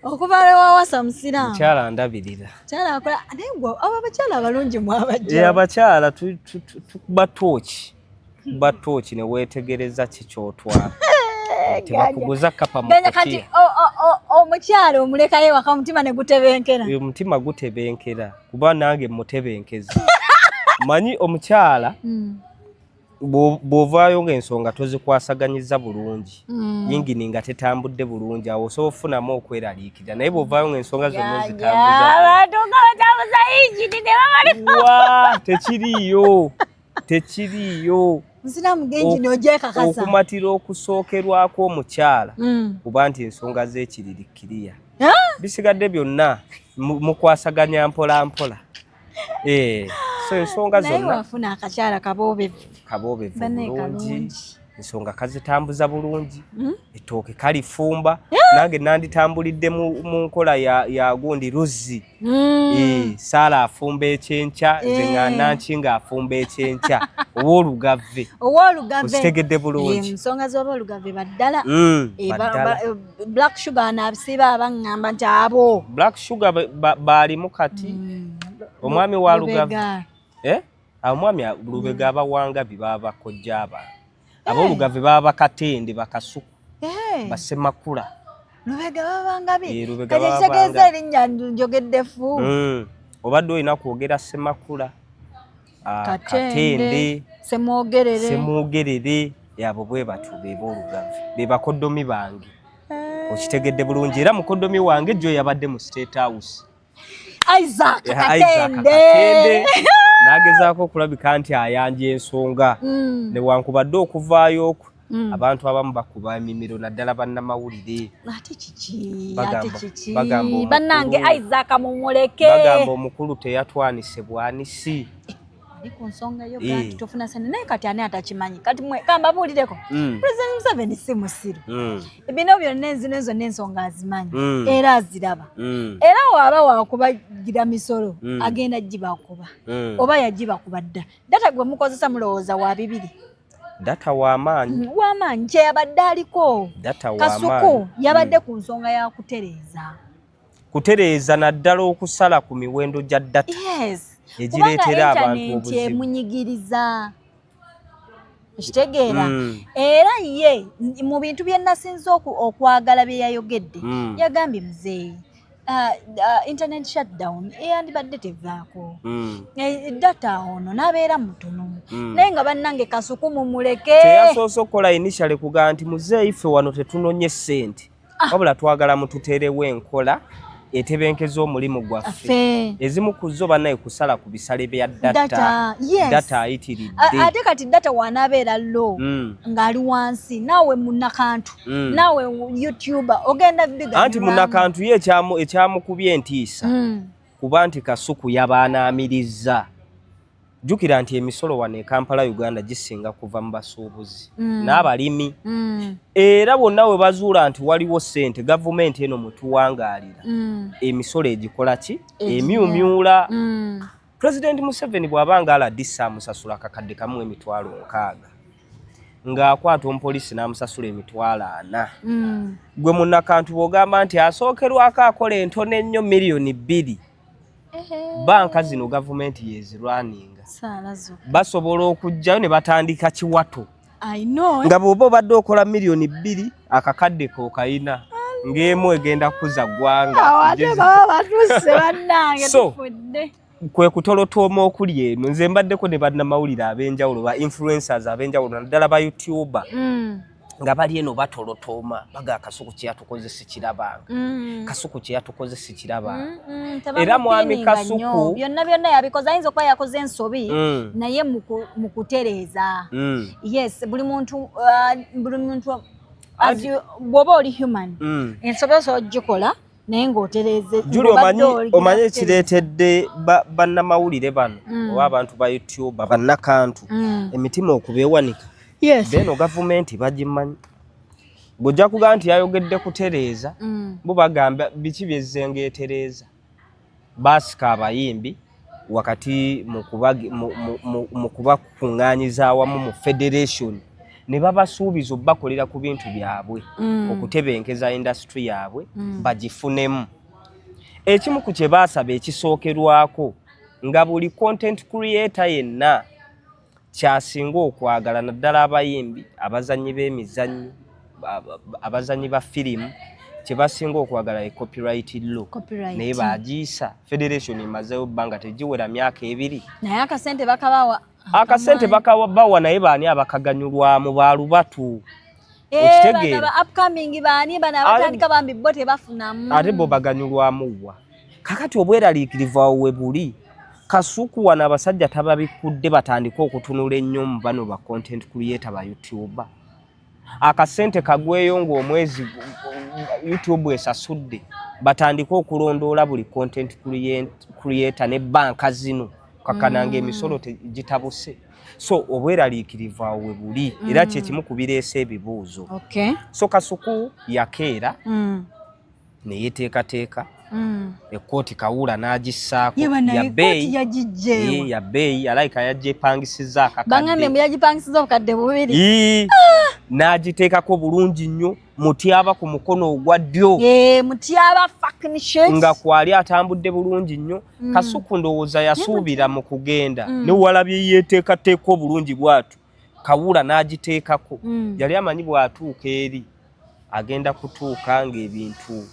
Okuva wasa musiramu. Mukyala ndabirira. Kyala akola nengo abakyala abalungi mu abajja. Abakyala tukuba tooki. Kuba tooki ne weetegereza kikyotwala. Tebakuguza kapa mu kati omukyala omulekayo waka omutima ne gutebenkera. Omutima gutebenkera kuba nange mutebenkeza. Manyi omukyala bw'ovaayo ng'ensonga tozikwasaganyiza bulungi yingini nga tetambudde bulungi awo osobola okufunamu okweraliikirira naye bw'ovaayo ng'ensonga zonna zitambuza tekiriyo musiramu gengi n'ogyekakasa okumatira okusookerwako omukyala kuba nti ensonga z'ekiririkkiriya bisigadde byonna mukwasaganya mpola mpola so ensonga zonna naye wafuna akakyala kaboobevu bulungi ensonga kazitambuza bulungi ettooke kalifumba nange nanditambulidde mu nkola ya gundi Luzzi Saala afumba ekyenkya nze Nankinga afumba ekyenkya owoolugave okitegedde bulungi ensonga z'oboolugave baddala black sugar anaabisiba abaŋŋamba nti abo black sugar baalimu kati omwami wa Lugave omwami Lubega abawangabi baba bakojja abantu aboolugave baba bakatende bakasuku basemakula Lubega babangabi kitegeeza erinnya njogeddefu obadde olina kwogera semakula katende semwogerere yabo bwe batu b'oolugave be bakoddomi bange okitegedde bulungi era mukoddomi wange jjo yabadde mu State House Isaac Katende nagezaako okulabika nti ayanja ensonga newankubadde okuvaayo okwo abantu abamu bakuba emimiro naddala bannamawulire ate kiki bannange Isaac mumuleke bagamba omukulu teyatwanise bwanisi ku nsonga yo gati tofuna sene naye kati ani atakimanyi kati kamba buulireko President Museveni si musiru ebino byonna ezo n'ensonga azimanyi era aziraba era waba wakubagira misolo agenda gibakuba oba yagibakuba dda data gwe mukozesa mulowooza wa bibiri data w'amaanyi kyeyabadde aliko Kasuku yabadde ku nsonga ya kutereeza naddala okusala ku miwendo gya data egireetera abantu obuzibu emunyigiriza ekitegeera era ye mu bintu bye nasinze okwagala bye yayogedde yagambye muzeeyi internet shutdown eyandibadde tevaako data ono n'abeera mutono naye nga bannange Kasuku mumuleke teyasoose okukola initially kugaa nti muzeeyi ffe wano tetunonye ssente wabula twagala mututeerewo enkola etebenkeza omulimu gwaffe ezimu ku zo bannaye kusala ku bisale bya data ayitiridde ate kati data wanaabeera lo ng'ali wansi naawe munnakantu naawe YouTuber ogenda biga anti munnakantu ye ekyamukubye entiisa kuba nti Kasuku yabaanaamirizza jjukira nti emisolo wano e Kampala Uganda gisinga kuva mu basuubuzi n'abalimi era bonna we bazuula nti waliwo ssente gavumenti eno mutuwangaalira emisolo egikola ki emyumyula President Museveni bw'abanga aladisa amusasula akakadde kamu emitwalo 6 ng'akwata omupoliisi n'amusasula emitwalo 4 gwe munnakantu bw'ogamba nti asookerwako akola entono ennyo miliyoni 2 banka zino gavumenti yezirwaninga basobola okujjayo ne batandika kiwato nga bw'oba obadde okola miliyoni 2 akakadde ko kayina ng'emu egenda kuza ggwanga so kwe kutolotooma okuli eno nze mbaddeko ne bannamawulire ab'enjawulo ba influencers ab'enjawulo naddala ba YouTuber nga bali eno batolotooma baga Kasuku kyeyatukoze sikirabanga Kasuku kyeyatukoze sikirabanga era mwami Kasuku byonna yabikoze ayinza okuba yakoze ensobi naye mu kutereeza yes buli muntu bw'oba oli human ensobi osobola ogikola naye ng'otereeze omanyi ekireetedde bannamawulire bano oba abantu ba YouTube bannakantu emitima okubeewanika beno gavumenti bagimanyi bw'ojja kugaa nti yayogedde kutereeza bo bagamba biki byezengeetereeza baasika abayimbi wakati mu kubakuŋŋaanyiza awamu mu federation ne babasuubiza obbakolera ku bintu byabwe okutebenkeza industry yaabwe bagifunemu. Ekimu ku kye baasaba ekisookerwako nga buli content creator yenna kyasinga okwagala naddala abayimbi, abazannyi b'emizannyo, abazannyi ba firimu, kye basinga okwagala e copyright law. Naye bagiisa Federation imazeyo bbanga tegiwera myaka 2. Naye akasente bakabawa. Akasente bakabawa naye baani abakaganyulwamu balubatu. Okitegeera upcoming baani bana batandika bambi bo tebafunamu. Ate bo baganyulwamu wa. Kakati obweraliikirivu awo we buli. Kasuku wana abasajja tababikudde batandika okutunula ennyo mu bano ba content creator ba YouTube. Akasente kagweyo ng'omwezi YouTube esasudde batandika okulondoola buli content creator ne banka zino kakananga emisolo gitabuse. So obweraliikirivu awo we buli era kye kimu kubireesa ebibuuzo. So Kasuku yakeera ne yeteekateeka ekkooti Kawula n'agissaako ya bbeeyi alayika yagipangisiza akakadde. Bangambe muyagipangisiza obukadde 2. N'agiteekako bulungi nnyo Mutyaba ku mukono ogwa ddyo. Mutyaba fucking shit. Nga kwali atambudde bulungi nnyo. Kasuku ndowooza yasuubira mu kugenda ne Walabye yeteekateeka obulungi bwatu. Kawula n'agiteekako. Yali amanyi bw'atuuka eri agenda kutuuka ng'ebintu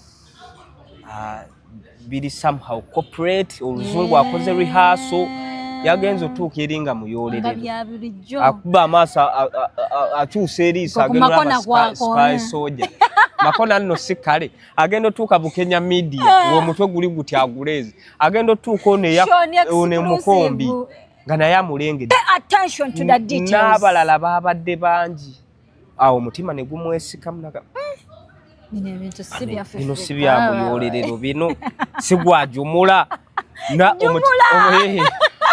biri somehow corporate oluzungu akoze rehearsal yagenzo tuuka eri nga muyolerero akuba amaaso akyusa eriisa agenda spy soldier makona nno si kale agenda tuuka Bukenya media omutwe guli guti agulezi agenda tuuka one mukombi nga naye amulengedde n'abalala babadde bangi awo omutima ne gumwesika munaga bino si bya muyolerero bino si gwajumula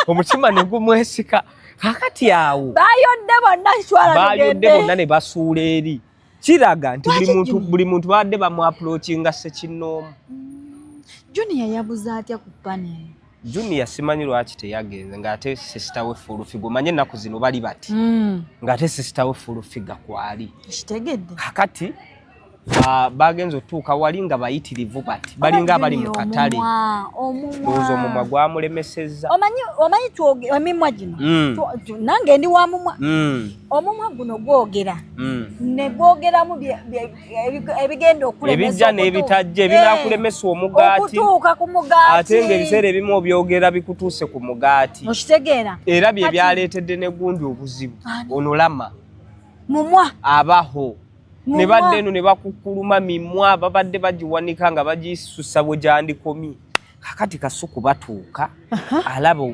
omutima ne gumwesika kakati awo bayodde bonna ne basuula eri kiraga nti buli muntu badde bamu-approachinga Ssekinnoomu. Junior yabuza atya ku panel? Junior simanyi lwaki teyagenze ng'ate sister we Fulufiga omanye ennaku zino bali bati ng'ate sister we Fulufiga kwali kitegedde kakati bagenzo otuuka wali nga bayitirivu bati balinga abali mu katale ndowooza omumwa gwamulemesezza. Omanyi emimwa gino nange ndi wa mumwa omumwa guno gwogera ne gwogeramu ebigenda okulemesa ebijja n'ebitajja ebinaakulemesa omugaati okutuuka ku mugaati ate ng'ebiseera ebimu obyogera bikutuuse ku mugaati okitegeera era bye byaleetedde ne gundi obuzibu onolama mumwa abaho ne badde eno ne bakukuluma mimwa babadde bagiwanika nga bagisusa bwe gyandikomye. Kakati Kasuku batuuka alaba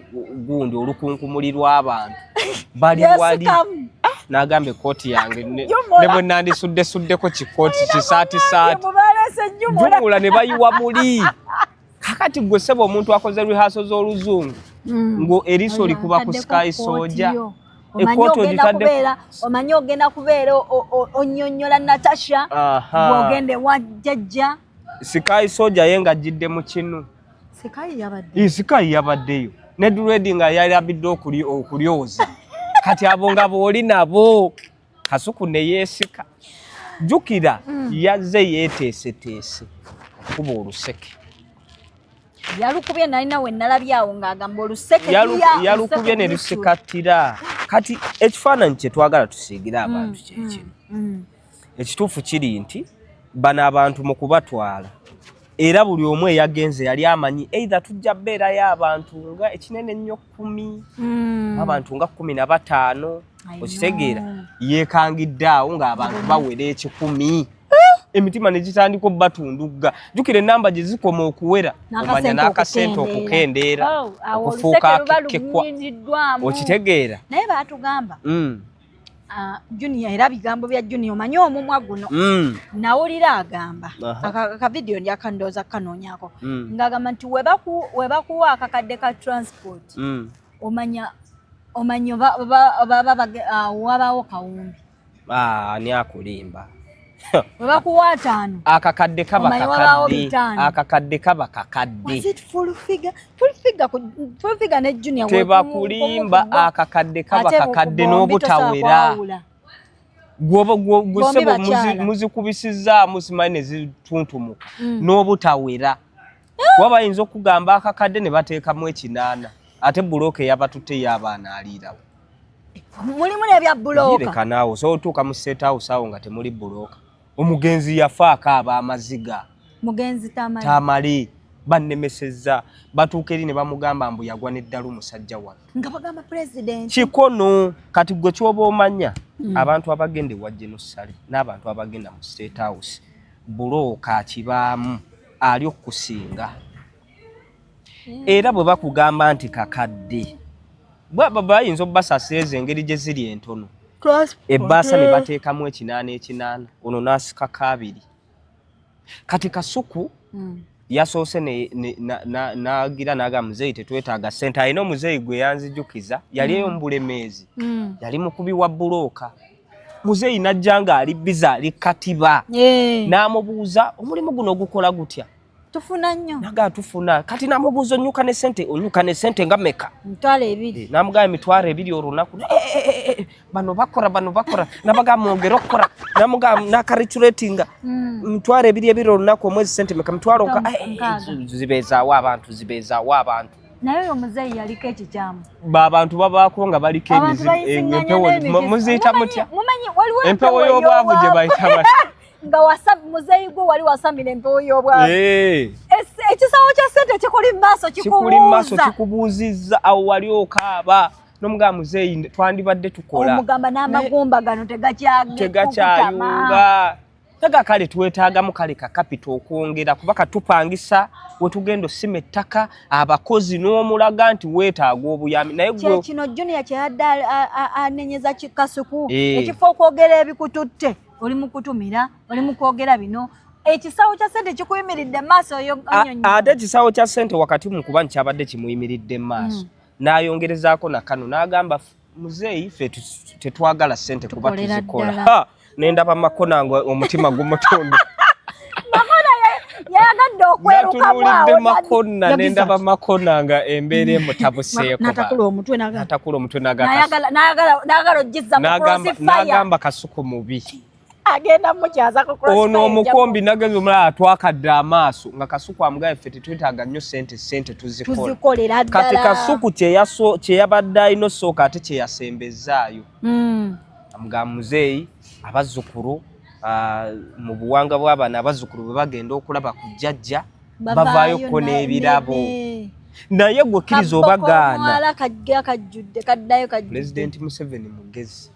gundi olukunkumuli lw'abantu bali wali n'agamba ekkooti yange ne bwe nandisuddesuddeko kikooti kisaatisaati jumula ne bayiwa muli. Kakati gwe ssebo omuntu akoze rehearsal z'oluzungu ngo eriiso likuba ku Sky Soldier omanyi ogenda kubeera onnyonnyola Natasha bw'ogende wa jjajja Sky Soldier ye ng'ajjidde mu kinu Sky yabaddeyo ne Dread nga yalabidde okulyoza kati abo nga booli nabo Kasuku ne yeesika jjukira yazze yeeteeseteese okuba oluseke yalukubye nalina we nalabyawo ng'agamba oluseke yalukubye ne lusikatira. Kati ekifaananyi kye twagala tusiigira abantu kyekino ekituufu kiri nti bano abantu mu kubatwala era buli omu eyagenze yali amanyi either tujja bbeerayo abantu nga ekinene nnyo 10 abantu nga 15 okitegeera yeekangidde awo ng'abantu bawera 10 emitima ne gitandika obbatundugga jjukira ennamba gye zikoma okuwera omanya n'akasente okukendeera okufuuka akekekwa okitegeera naye baatugamba Junior era bigambo bya Junior omanyi omumwa guno nawulira agamba akavidiyo ndyakandoza kanoonyako ng'agamba nti webakuwa akakadde ka transport omanya wabaawo kawumbi ani akulimba webakuwa 5 akakadde kaba kakadde akakadde kaba kakadde Fulufiga ne Junior tebakulimba akakadde kaba kakadde n'obutawera gusebo muzikubisiza musimane zituntumuka n'obutawera waba yinza okugamba akakadde ne bateekamu ekinana ate buloke yabatutte y'abaana alirawo mulimu nebya buloka yireka naawo so otuuka mu state house awo nga temuli buloka omugenzi yafaako amaziga mugenzi tamali bannemeseza batuuka eri ne bamugamba mbu yagwa n'eddala omusajja wano nga bagamba president kikono kati gwe kyoba omanya abantu abagenda ewa genocide n'abantu abagenda mu state house buloka kibaamu ali okusinga era bwe bakugamba nti kakadde baba bayinza obbasaseza engeri gye ziri entono ebbaasa ne bateekamu ekinana ono n'asika kabiri kati Kasuku yasoose n'agira n'aga muzeeyi tetwetaaga ssente alina omuzeeyi gwe yanzijukiza yali eyo mu Bulemeezi yali mukubi wa buloka muzeeyi najja nga ali biza ali katiba n'amubuuza omulimu guno ogukola gutya tufuna nnyo naga tufuna kati namubuuza onyuka ne sente nga meka mitwalo 2 namugamba emitwalo 2 olunaku bano bakora nabaga mwongera okukora namugamba nakariculatinga mitwalo 2 olunaku omwezi sente meka mitwalo zibeezaawo abantu naye omuzeeyi yaliko ekikyamu abantu babaako nga baliko empewo muziyita mutya empewo y'obwavu gye bayita nga muzeeyi gwe wali wasamira empewo y'obwavu ekisawo kya ssente kikuli mu maaso kikubuuzizza awo wali okaaba n'omugamba muzeeyi twandibadde tukola omugamba n'amagumba gano tegakyayunga tega kale twetaagamu kale ka capital okwongera kuba katupangisa we tugenda osima ettaka abakozi n'omulaga nti weetaaga obuyambi naye gwe kino Junior kyeyadde anenyeza Kasuku ekifo okwogera ebikututte oli mu kutumira oli mu kwogera bino ekisawo kya ssente kikuyimiridde maaso ate ekisawo kya ssente wakati mu kuba nkyabadde kimuyimiridde maaso n'ayongerezaako na kano n'agamba muzeeyi ffe tetwagala ssente kuba tuzikola nendaba makona ngo omutima gumutondo makona yayagadde okweruka bwawo makona nendaba makona nga embeere mutabuseeko natakula omutwe nayagala ogiza mu crossfire n'agamba Kasuku mubi agenda mukyaza ku crossfire ono omukombi nagenza omulala atwakadde amaaso nga Kasuku amugaye ffe tetwetaaga nnyo sente tuzikolera ddala kati Kasuku kyeyabadde alina osooka ate kyeyasembezaayo amugamba muzeeyi abazzukulu mu buwanga bw'abaana abazzukulu bwe bagenda okulaba ku jjajja bavaayoko n'ebirabo naye gwe kkiriza obagaana Pulezidenti Museveni mugezi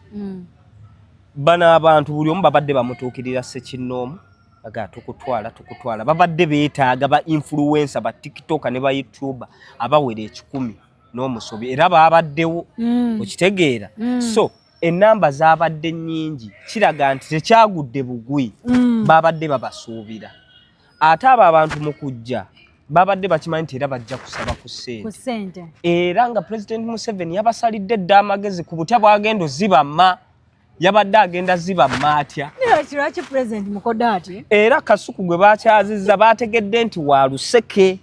bano abantu buli omu babadde bamutuukirira ssekinnoomu baga tukutwala babadde beetaaga ba influencer ba TikTok ne ba YouTube abawera 10 n'omusobi era babaddewo okitegeera so enamba zabadde nnyingi kiraga nti tekyagudde bugwi babadde babasuubira ate abo abantu mu kujja babadde bakimanyi nti era bajja kusaba ku ssente era nga President Museveni yabasalidde dda amagezi ku butya bwagenda zibama yabadde agenda zibama atya kiraki President Mukodati era Kasuku gwe bakyazizza bategedde nti wa luseke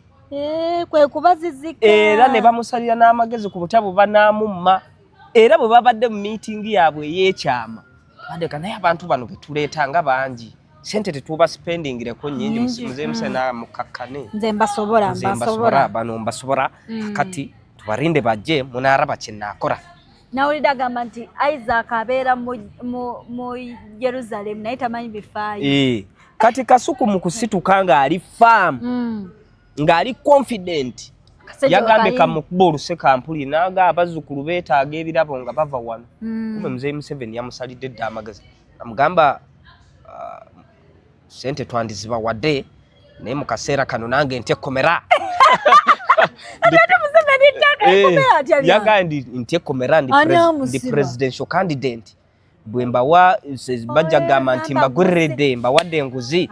kwe kubazizika era ne bamusalira n'amagezi ku butya bw'anaamumma era bwe babadde mu meeting yaabwe ey'ekyama badeka naye abantu bano betuleetanga bangi sente tetuba spendingireko nnyingi muzeeyi Museveni mukakkane nze mbasobola bano mbasobola kati tubarinde bajje munaaraba kye naakola nawulidde agamba nti Isaac abeera mu Jerusalem naye tamanyi bifaayo kati Kasuku mu kusituka ng'ali faamu ng'ali confident yagambye kamukuba oluseka ampuli naga abazzukulu beetaaga ebirabo nga bava wano kuba muzeeyi Museveni yamusalidde dda amagezi amugamba sente twandiziba wadde naye mu kaseera kano nange ntyekomera yagambye ntyekomera ndi presidential candidate bwe mbawa bajja gamba nti mbagwereredde mbawadde enguzi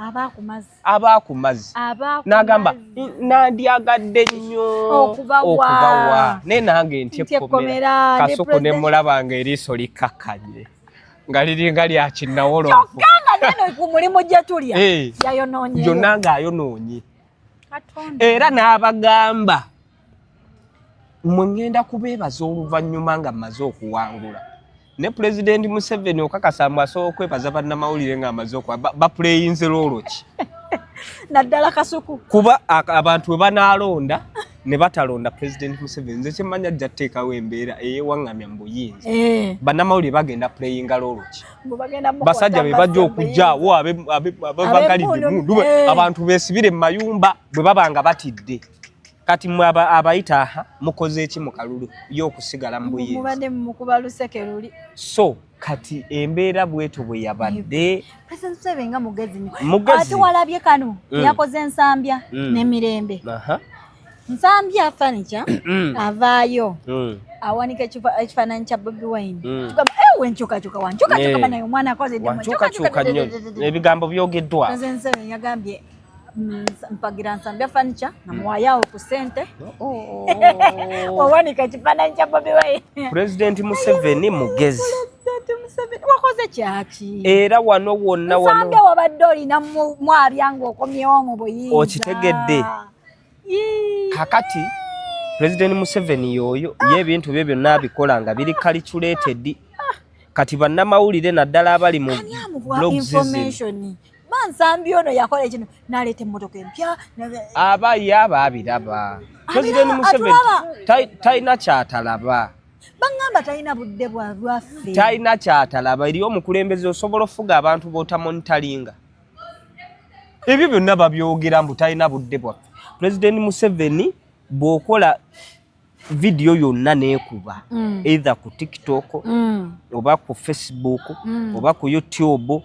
abaakumazi n'agamba nandyagadde nnyo okubawa naye nange ntyekomera Kasuku ne mulaba nga eriiso likakkanye nga liringa lya kinnawolovu ku mulimu gye tulya yonna ng'ayonoonye era n'abagamba mwe ngenda kubeebaza oluvannyuma nga mmaze okuwangula ne President Museveni okakasamba asobola okwebaza bannamawulire ng'amaze okuba bapuleyinze loolo ki naddala Kasuku kuba abantu we banaalonda ne batalonda President Museveni nze kyemmanya ajja tteekawo embeera eyewaŋŋamya mu buyinza bannamawulire bagenda puleyinga loolo ki basajja be bajja okujjaawo abagalidde mundu abantu beesibire mu mayumba bwe baba nga batidde kati mwe abayita aha mukoze eki mu kalulu y'okusigala mu buyinza mubadde mukuba luseke luli so kati embeera bweto bwe yabadde President Museveni nga mugezi ate walabye kano yakoze ensambya n'emirembe nsambya furniture avaayo awanika ekifaananyi kya Bobi Wine tugamba wenkyukakyuka wankyukakyuka banaye omwana akoze wankyukakyuka nnyo ebigambo byogeddwa President Museveni yagambye mpagira nsambya furniture namuwaayo ku ssente wawanika ekifaananyi kya Bobi Wine President Museveni mugezi wakoze kyaki era wano wonna nsambya wabadde olina mwabya ng'okomyewo mu buyinza okitegedde kakati President Museveni yoyo y'ebintu bye byonna abikola nga biri calculated kati bannamawulire naddala abali mu information bansambye ono yakola ekino n'aleeta emmotoka empya aba abiraba President Museveni talina kyatalaba baŋŋamba talina budde bwaffe talina kyatalaba eriyo omukulembeze osobola ofuga abantu b'otamonitalinga ebyo byonna babyogera mbu talina budde bwaffe President Museveni bw'okola video yonna neekuba either ku TikTok oba ku Facebook oba ku YouTube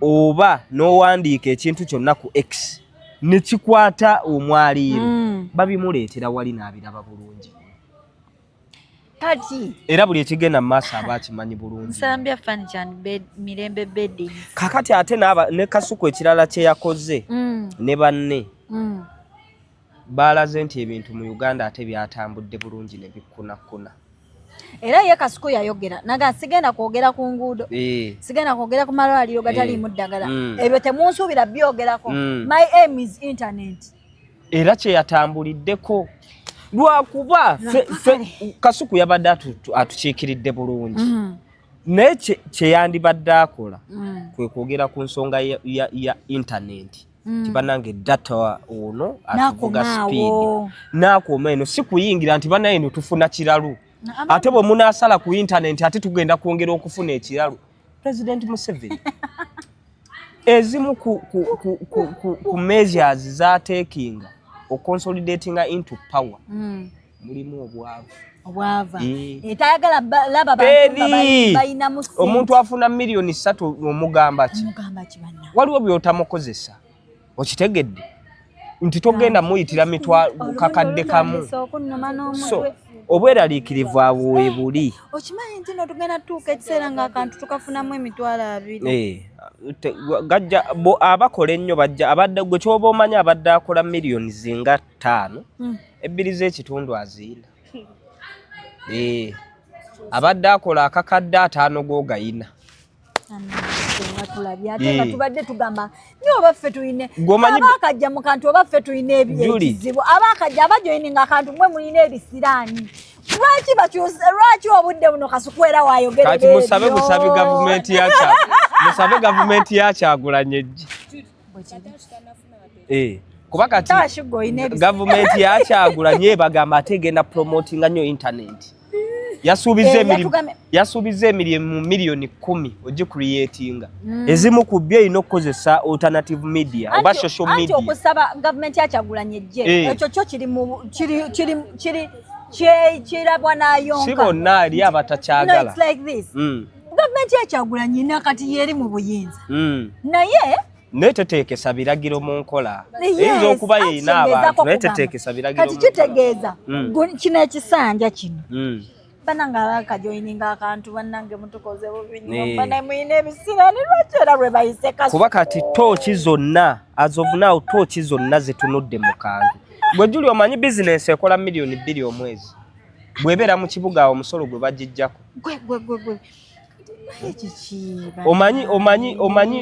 oba n'owandiika ekintu kyonna ku X ne kikwata omwaliiro babimuleetera wali n'abiraba bulungi kati era buli ekigenda mu maaso aba akimanyi bulungi nsambya furniture mirembe bedding kakati ate ne Kasuku ekirala kye yakoze ne banne baalaze nti ebintu mu Uganda ate byatambudde bulungi ne bikkunakuna era ye Kasuku yayogera naga sigenda kwogera ku nguudo sigenda kwogera ku malwaliro gataliimu ddagala ebyo temunsuubira byogerako my aim is internet era kye yatambuliddeko lwakuba Kasuku yabadde atukiikiridde bulungi naye kye yandibadde akola kwe kwogera ku nsonga ya internet tibanange data ono atuvuga speed nakoma eno si kuyingira nti bana eno tufuna kiralu ate bwe munasala ku internet ate tugenda kwongera okufuna ekiralu President Museveni ezimu ku measures za taking o consolidating into power mulimu obwava etayagala laba bantu bayina mu omuntu afuna milioni 3 omugamba ki waliwo byotamukozesa okitegedde nti togenda muyitira mitwa kakadde kamu so obweraliikirivu abo webuli okimanyi nti no tugenda tuuka ekiseera ng'akantu tukafunamu emitwalo 2 gajja abakola ennyo bajja abadde gwe kyoba omanyi abadde akola miliyoni zinga 5 ebbiri z'ekitundu aziina abadde akola akakadde 5 g'ogayina tubadde tugamba nyo baffe tuyine abakajja mu kantu obaffe tuyine ebizibu abakajja abajoyininga akantu mwe mulina ebisiraani lwaki obudde buno Kasuku era wayogera kati musabe gavumenti ya Kyagulanyi kuba kati gavumenti ya Kyagulanyi bagamba ate egenda promotinga nnyo internet yasuubiza emirimu miliyoni 10 ogicreatinga ezimu ku byo erina okukozesa alternative media oba social media anti okusaba gavumenti ya Kyagulanyi ekyo kyo kirabwa n'ayonka si bonna ali abatakyagala gavumenti ya Kyagulanyi nakati yeri mu buyinza naye neteteekesa biragiro mu nkola eyinza okuba yeyina abantu neteteekesa biragiro kati kitegeeza kino ekisanja kino bananga bakajoyininga akantu bannange mutukoze bubi nnyo bana muyina ebisiraani lwaki era lwe bayise Kasuku kuba kati tooki zonna as of now tooki zonna zitunudde mu kantu gwe Juli omanyi bizinensi ekola miliyoni 2 omwezi bw'ebeera mu kibuga awo omusolo gwe bagijjako omanyi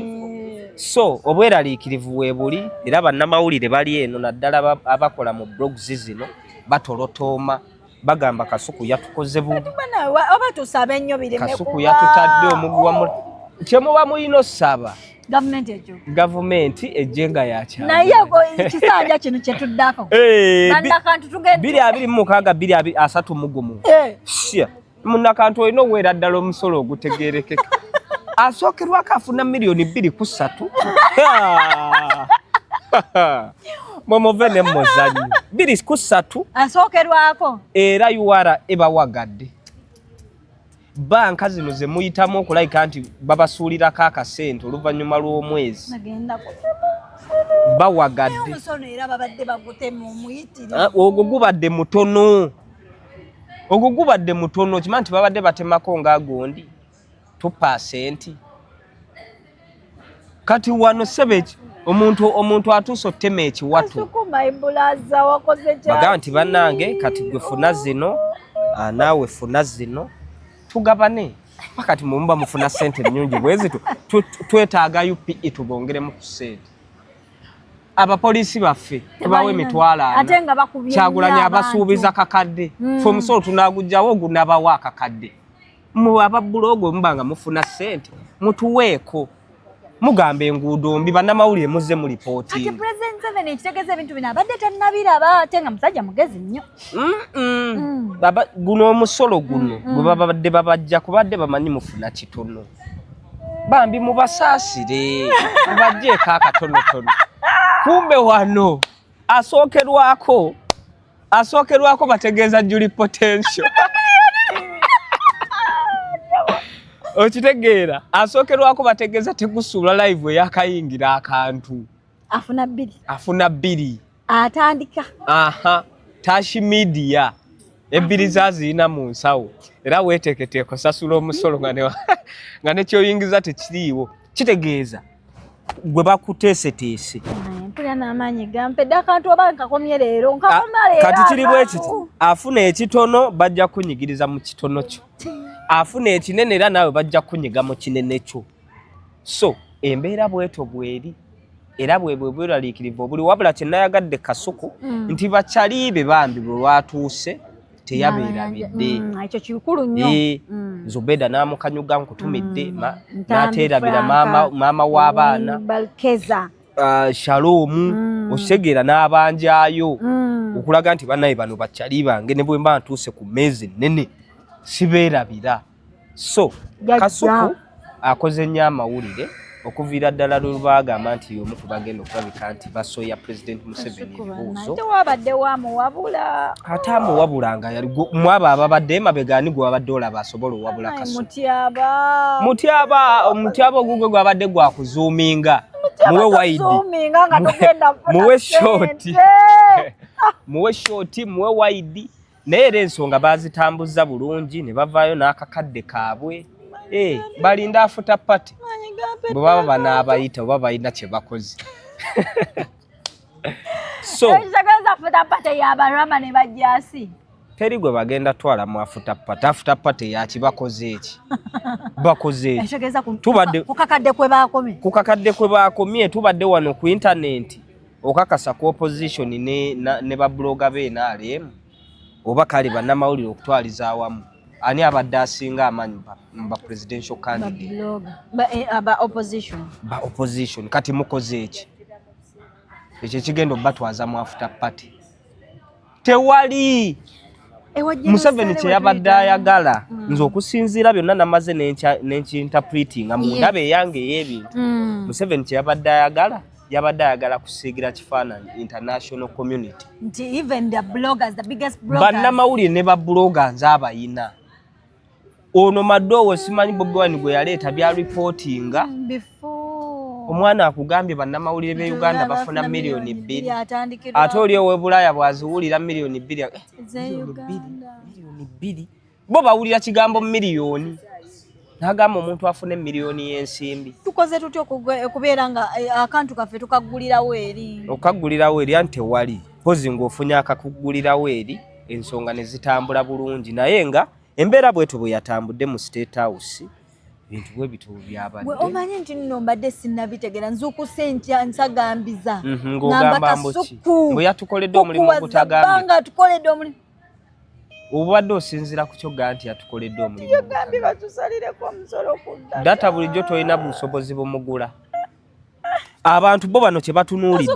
so obweraliikirivu weebuli era bannamawulire bali eno naddala abakola mu blogs zino batolotooma bagamba Kasuku yatukoze bubi oba tusabe nnyo bireme Kasuku yatutadde omugwa mu kyemuba muyino saba gavumenti ejenga yakyama naye kisanja kino kyetuddako bannakantu tugende 226 231 munnakantu olina oweera ddala omusolo ogutegeerekeka asookerwako afuna $2 ku 3 Momuve ne muzanyo 2 ku 3 asookerwako era URA ebawagadde banka zino ze muyitamu okulayika nti babasuulirako akasente oluvannyuma lw'omwezi bawagadde ogwo gubadde mutono kimanyi nti babadde batemako ng'agondi 2%. Kati wano sebeki omuntu atuusa ottema ekiwatu bagamba nti bannange kati gwe funa zino naawe funa zino tugabane pakati mumba mufuna sente nnyingi bwezi twetaaga UPE tubongeremu ku sente abapoliisi baffe tubawe emitwalo Kyagulanyi abasuubiza kakadde fe omusolo tunaagujjawo ogunabawo akakadde mu ababulogo mbanga mufuna sente mutuweeko mugambe enguudo mbi bannamawulire muzze mu lipooti ati President Museveni ekitegeeza ebintu bino abadde tannabiraba ate nga musajja mugezi nnyo guno omusolo guno bwe babadde babajja kubadde bamanyi mufuna kitono bambi mubasaasire mubajjeeko akatonotono kumbe wano asookerwako bategeeza Julie Potential okitegeera asookerwako bategeeza tegusuula live eyakayingira akantu afuna 2 atandika Tashi Media ebbiri zazirina mu nsawo era weeteeketeeko sasula omusolo nga nekyoyingiza tekiriiwo kitegeeza gwe bakuteeseteese mpulira n'amaanyi gampedde akantu oba nkakomye leero kati kiri bwe kiti afuna ekitono bajja kunyigiriza mu kitono kyo afuna ekinene era naawe bajja kunyiga mu kinene kyo so embeera bweto bweri era bweraliikirivu obuli wabula kyenayagadde Kasuku nti bakyaliibe bambi bwe lwatuuse teyabeerabidde ekyo kikulu nnyo Zubeda n'amukanyuga nkutumidde n'ateerabira maama w'abaana Shalom okitegeera n'abanjaayo okulaga nti bannaye bano bakyali bange ne bwe mba ntuuse ku mmeezi ennene sibeerabira so Kasuku akoze nnyo amawulire okuviira ddala lwebagamba nti omu ku bagenda okulabika nti basoya President Museveni ebibuuzo tewabadde wamuwabula ate amuwabulanga yali mwaba ababadde emabega ani gwe wabadde olaba asobola owabula Kasuku mutyaba ogugwe gwabadde gwakuzuuminga muwe shoti muwe waidi naye era ensonga bazitambuza bulungi ne bavaayo n'akakadde kaabwe balinda afuta pati bwe baba banaabayita oba balina kye bakoze so teri gwe bagenda twala mu afuta pati yakibakoze eki bakoze eki ku kakadde kwe bakomye tubadde wano ku intaneti okakasa ku opposition ne babloga NRM oba kale bannamawulire okutwaliza awamu ani abadde asinga amanyi ba presidential candidate ba opposition kati mukoze eki ekyo kigendo batwaza mu after party tewali Museveni kyeyabadde ayagala nze okusinziira byonna namaze n'enkinterpreting mundabe eyange ey'ebintu Museveni kyeyabadde ayagala yabadde ayagala kusiigira kifaananyi international community nti even the bloggers, the biggest bloggers bannamawulire ne babloga nze abayina ono Madowo simanyi Bobi Wine gwe yaleeta bya reportinga omwana akugambye bannamawulire be Uganda bafuna $2 ate oli owe Bulaaya bwaziwulira $2 2 bo bawulira kigambo $1 nagamba omuntu afune $1 y'ensimbi tukoze tutyo okubeera nga akantu kaffe tukagulirawo eri okagulirawo eri ante wali pozi ng'ofunya akakugulirawo eri ensonga ne zitambula bulungi naye nga embeera bwetu bwe yatambudde mu State House bintu bwe bitubu byabadde omanyi nti nno mbadde sinnabitegera nzuukuse ntya nsagambiza ng'ogamba mboki bwe yatukoledde omulimu ogutagambye tukoledde omulimu obadde osinziira ku kyoga nti atukoledde omulimu yogambye batusalireko omusolo ku data bulijjo tolina busobozi bumugula abantu bo bano kye batunuulidde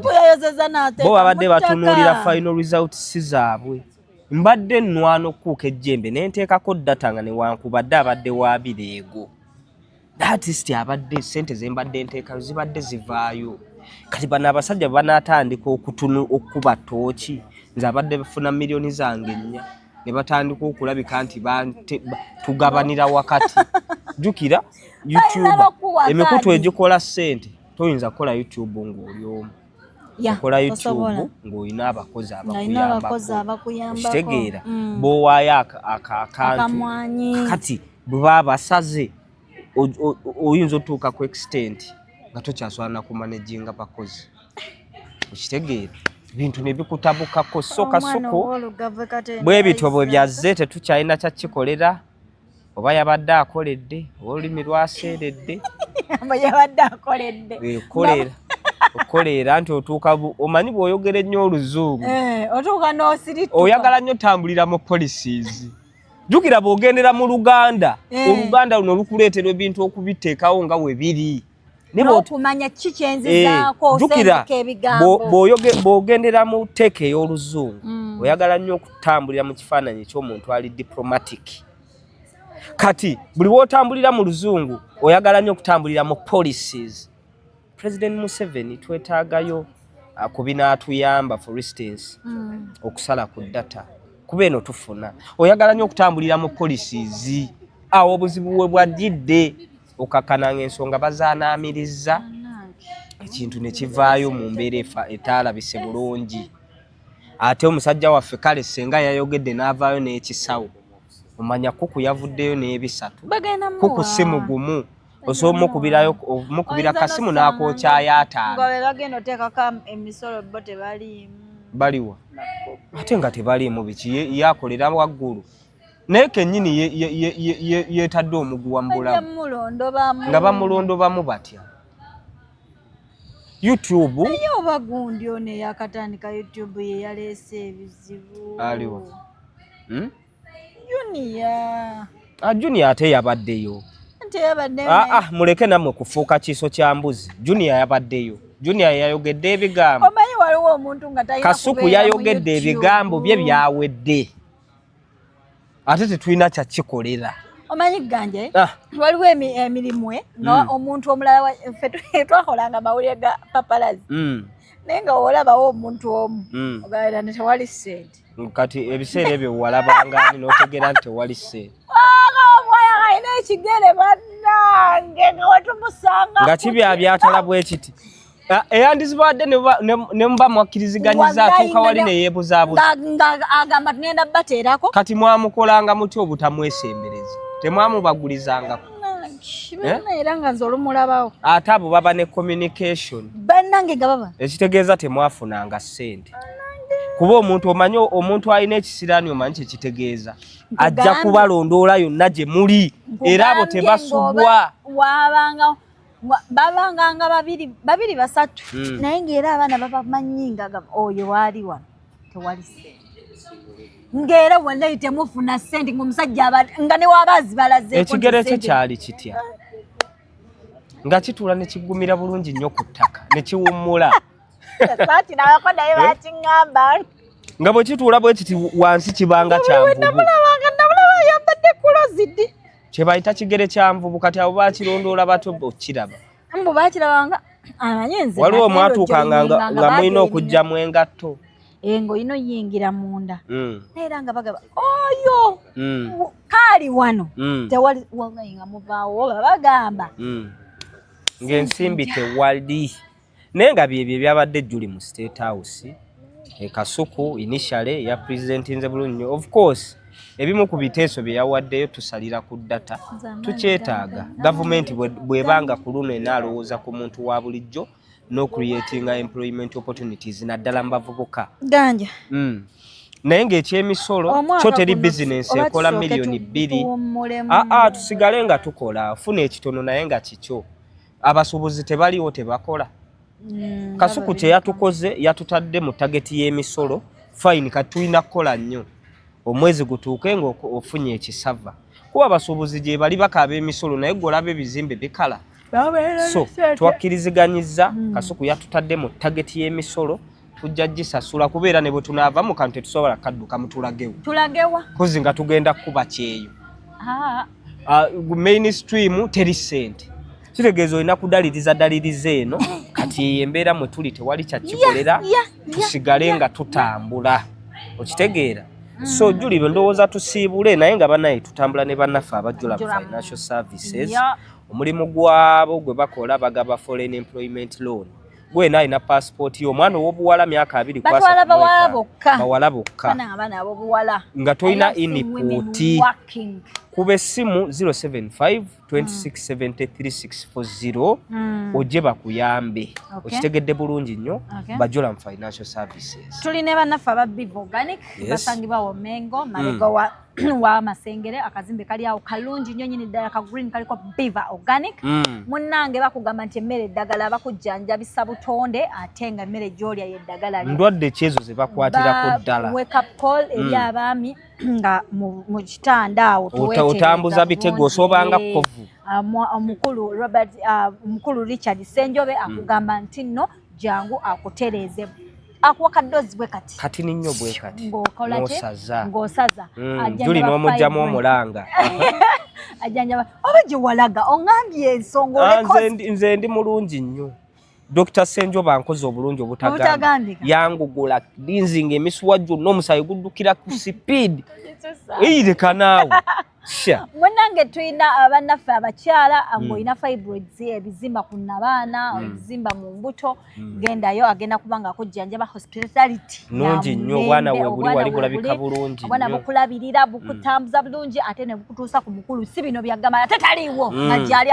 bo babadde batunuulira final result si zaabwe mbadde nnwana okuuka ejjembe nenteekako data nga newankubadde abadde wabireego artist abadde sente zembadde nteeka zibadde zivaayo kati bano abasajja banaatandika okuba tooki nze abadde bafuna miliyoni zange 4 ne batandika okulabika nti tugabanira wakati jukira YouTube emikutu egikola sente toyinza kukola YouTube ng'oli omu okola YouTube ng'olina abakozi abakuyambako kitegeera bw'owaayo akantu kati bwe baba basaze oyinza otuuka ku extent nga tokyasobola na kumanaginga bakozi okitegeera bintu ne bikutabukako sokasoko bwe bityo bwe byazze tetukyalina kyakikolera oba yabadde akoledde oba olulimi lwaseeredde yabadde akoledde okolera nti otuuka omanyi bw'oyogera ennyo oluzungu otuuka n'osirituka oyagala nnyo tambulira mu policies jukira bw'ogendera mu Luganda Oluganda luno lukuleetera ebintu okubiteekawo nga we biri n'okumanya ki kyenzizaako osendeka ebigambo bw'ogendera mu teeka ey'oluzungu oyagala nnyo okutambulira mu kifaananyi ky'omuntu ali diplomatic kati buli w'otambulira mu luzungu oyagala nnyo okutambulira mu policies President Museveni twetaagayo ku binaatuyamba for instance okusala ku data kuba eno tufuna oyagala nnyo okutambulira mu policies awo obuzibu bwe bwajjidde okakananga ensonga bazaanaamiriza ekintu ne kivaayo mu mbeera etaalabise bulungi ate omusajja waffe kale senga yayogedde n'avaayo n'ekisawo omanya kuku yavuddeyo n'ebisatu kuku si mugumu osobola omukubira kasimu n'akookyayo ataano baliwa ate nga tebaliimu biki yakolera waggulu naye kennyini yeetadde omuguwa mu bulamu nga bamulondobamu batya YouTube naye oba gundi ono eyakatandika YouTube ye yaleese ebizibu aliwo Junior ate yabaddeyo muleke nammwe kufuuka kiiso kya mbuzi Junior yabaddeyo Junior yayogedde ebigambo omanyi waliwo omuntu nga talina Kasuku yayogedde ebigambo bye byawedde ate tetulina kyakikolera omanyi ganje waliwo emirimu nga omuntu omulala twakolanga amawulire ga papalazi naye nga olabawo omuntu omu ogaera nti tewali ssente kati ebiseera ebyo walabangani n'otegera nti tewali ssente alina ekigere bannange nga wetumusanga nga kibyatala bwe kiti eyandizibadde ne muba mwakkiriziganyiza atuuka wali neyeebuzaabuza nga agamba tugenda bateerako kati mwamukolanga muti obutamwesembereza temwamubagulizangako era nga nze olumulabawo ate abo baba ne communication bannange nga baba ekitegeeza temwafunanga ssente kuba omuntu alina ekisiraani omanyi kyekitegeeza ajja kubalondoola yonna gye muli era abo tebasubwa babanga nga babiri basatu naye ng'era abaana babamanyi nga oyo waali wano tewali ssente ng'era wallahi temufuna ssente ng'omusajja nga ne wabaazi balazeeko ekigere kye kyali kitya nga kituula ne kiggumira bulungi nnyo ku ttaka ne kiwummula saati nabako naye bakiŋŋamba nga bwe kituula bwe kiti wansi kibanga kyanvubu namulaba yambadde kulozidi kye bayita kigere kyanvubu kati abo bakirondoola bato okiraba mbu bakirabanga amanyenzi waliwo omwatuukanga nga mulina okugyamu engatto ng'olina oyingira munda era nga bagamba oyo kaali wano tewali nga muvaawo oba bagamba ng'ensimbi tewali naye nga byebyo ebyabadde Juli mu State House Kasuku initially ya presentinze bulungi of course ebimu ku biteeso bye yawaddeyo tusalira ku data tukyetaaga gavumenti bwebanga ku luno enaalowooza ku muntu wa bulijjo no creating employment opportunities naddala mu bavubuka ganja naye ng'ekyemisolo kyo teri bizinensi ekola miliyoni 2 tusigale nga tukola funa ekitono naye nga kikyo abasuubuzi tebaliwo tebakola Kasuku kye yatukoze yatutadde mu tageti y'emisolo fine katulina kukola nnyo omwezi gutuuke ng'ofunye ekisava. Kuba abasuubuzi gye bali bakaaba emisolo naye gw'olaba ebizimbe bikala. So twakkiriziganyizza Kasuku yatutadde mu tageti y'emisolo tujja gisasula kubeera ne bwe tunaava mu kantu tetusobola kadduka mutulagewo. Tulagewa. Kozi nga tugenda kuba kyeyo. Mainstream teri ssente. Kitegeeza olina kudaliriza eno kati embeera mwe tuli tewali kyakikolera tusigale nga tutambula. Okitegeera? So Juliro ndowooza tusiibule naye nga banaye tutambula ne bannaffe abajjula mu financial services. Omulimu gwabo gwe bakola bagaba foreign employment loan. Gwe naye na passport y'omwana ow'obuwala myaka 2 kwasa bawala bokka nga toyina input. Kuba essimu 075 2673 ojje bakuyambe. Okitegedde bulungi nnyo bajjula mu financial services. Tulina bannaffe aba Biva Organic basangibwa Womengo mabega wa Masengere akazimbe kali awo kalungi nnyo nyini ddala ka green kaliko Biva Organic. Munnange bakugamba nti emmere eddagala bakujjanjabisa butonde ate nga emmere gy'olya y'eddagala lyo. Ndwadde kyezo ze bakwatirako ddala. Wake up call eri abaami nga mu kitanda awo otambuza bitego osobanga kovu. Omukulu Robert Mukulu Richard Senjobe akugamba nti nno jangu akutereeze. Akuwa kadozi bwe kati ninyo bwe kati ng'osaza Juli n'omugyamu omulanga ajanjaba oba gye walaga oŋŋambye ensonga olekoze. Nze ndi mulungi nnyo. Dr. Senjobe ankoze obulungi obutagambika yangugula linzinga emisuwa gyonna omusayi guddukira ku speed eyireka naawe. Mwenange tulina abannaffe abakyala ng'olina fibroids ebizimba ku nabaana ebizimba mu mbuto gendayo agenda kubanga akujjanjaba hospitality nungi nnyo obwana we buli wali bulabika bulungi obwana bukulabirira bukutambuza bulungi ate ne bukutuusa ku mukulu si bino byagamba ate taliiwo nga gyali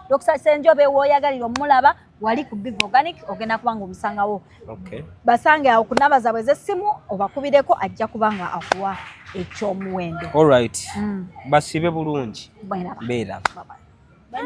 Dr. Senjobe w'oyagalira omulaba wali ku Biva Organic ogenda kubanga omusangawo. Basange awo ku namba zaabwe z'essimu obakubireko ajja kubanga akuwa ekyomuwendo. All right. Basibe bulungi. Beera. Bye-bye.